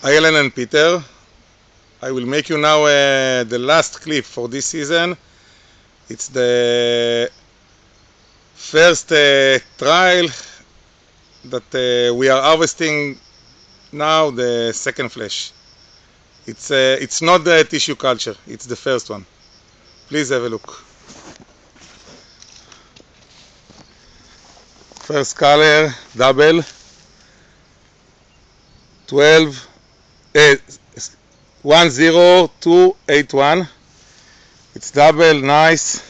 Hi Ellen and Peter. I will make you now the last clip for this season. It's the first trial that we are harvesting now, the second flesh. It's not the tissue culture, it's the first one. Please have a look. First color, double, 10281. It's double, nice.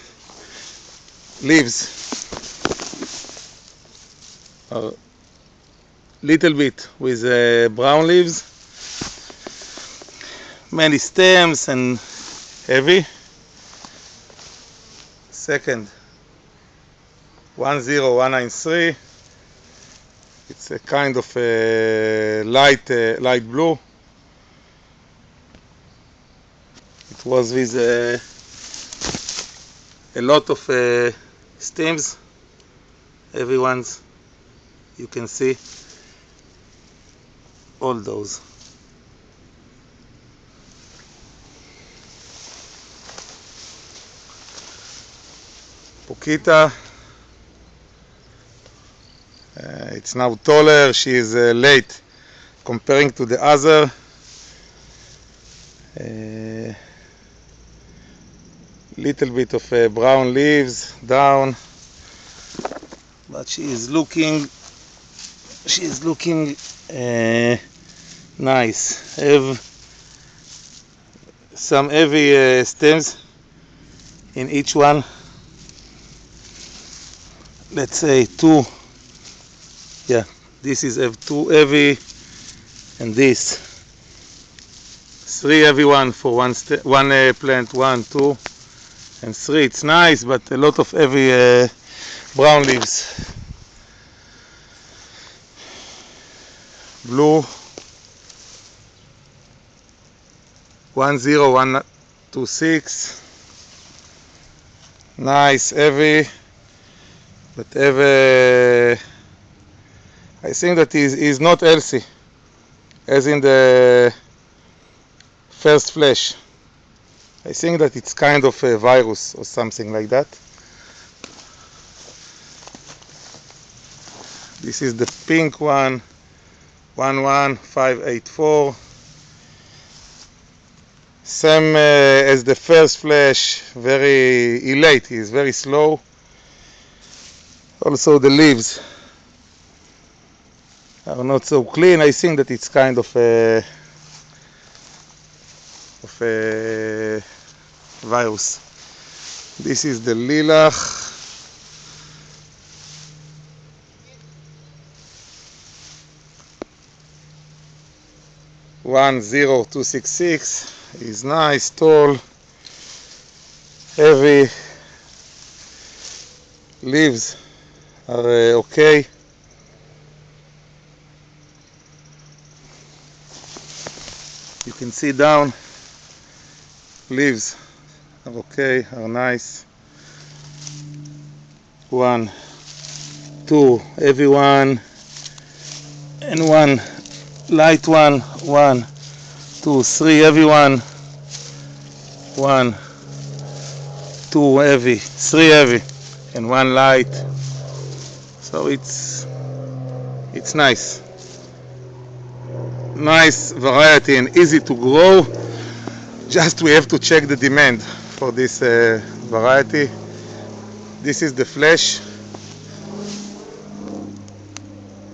Leaves, little bit with brown leaves, many stems and heavy. Second, 10193. It's a kind of light blue. It was with a lot of stems, heavy ones. You can see all those. Pokita, it's now taller. She is late comparing to the other. Little bit of brown leaves down, but she is looking nice. Have some heavy stems in each one. Let's say two. Yeah, this is two heavy, and this three heavy one for one plant. 1, 2, and 3. It's nice, but a lot of heavy brown leaves. Blue, 10126. Nice, heavy, but heavy. I think that is not healthy, as in the first flesh. I think that it's kind of a virus or something like that. This is the pink one, 11584. Same as the first flesh, very late, is very slow. Also the leaves are not so clean. I think that it's kind of a virus. This is the lilac. (10266) is nice, tall, heavy. Leaves are okay. You can see down, leaves are okay, are nice. 1, 2 heavy one, and 1 light one. 1, 2, 3 heavy one. 1, 2 heavy, 3 heavy, and 1 light. So it's nice. Nice variety and easy to grow. Just we have to check the demand for this variety. This is the flesh,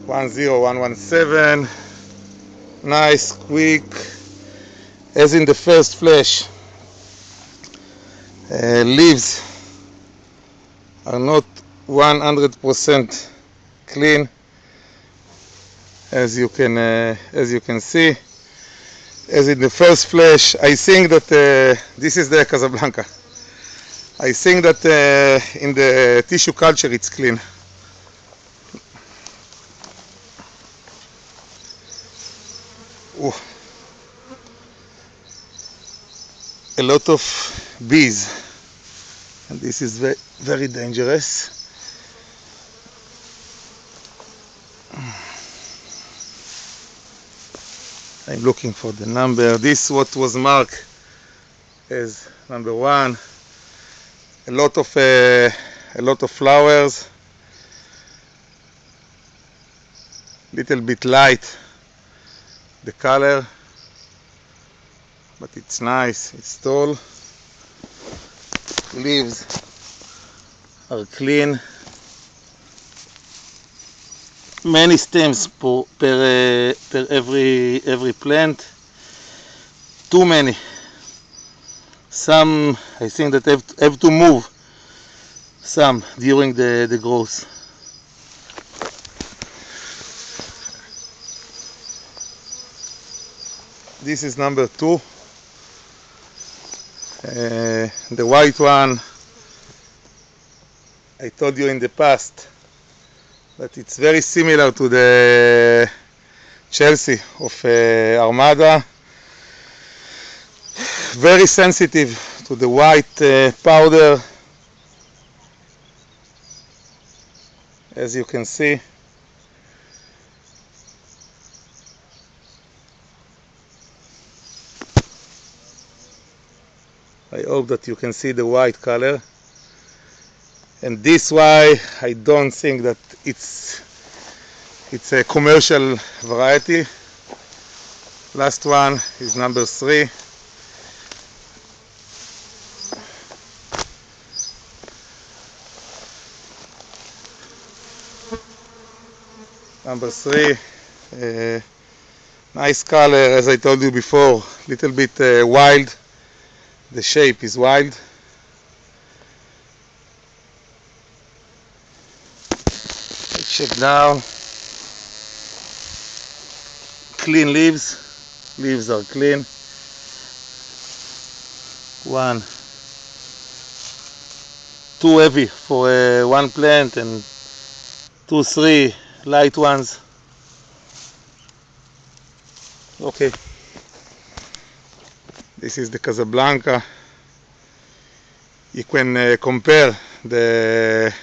10117. Nice, quick, as in the first flesh. Leaves are not 100% clean, as you can see. As in the first flesh, I think that this is the Casablanca. I think that in the tissue culture it's clean. Ooh. A lot of bees, and this is very, very dangerous. I'm looking for the number. This what was marked as number 1. A lot of flowers. Little bit light the color, but it's nice. It's tall. Leaves are clean. Many stems per every plant. Too many. Some I think that have to move some during the growth. This is number 2. The white one, I told you in the past that it's very similar to the Chelsea of Armada. Very sensitive to the white powder, as you can see. I hope that you can see the white color, and this why I don't think that it's a commercial variety. Last one is number 3. Number 3, nice color, as I told you before, little bit wild. The shape is wild. Check down. Clean leaves. Leaves are clean. 1, 2 heavy for one plant, and 2, 3 light ones. Okay. This is the Casablanca. You can compare the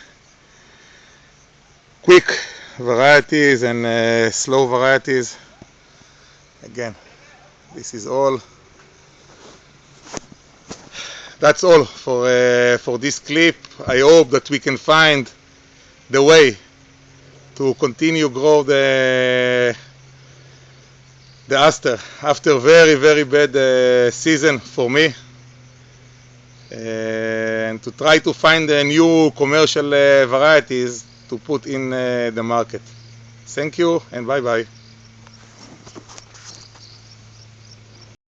quick varieties and slow varieties. Again, this is all. That's all for this clip. I hope that we can find the way to continue grow the aster after very bad season for me, and to try to find new commercial varieties to put in the market. Thank you and bye bye.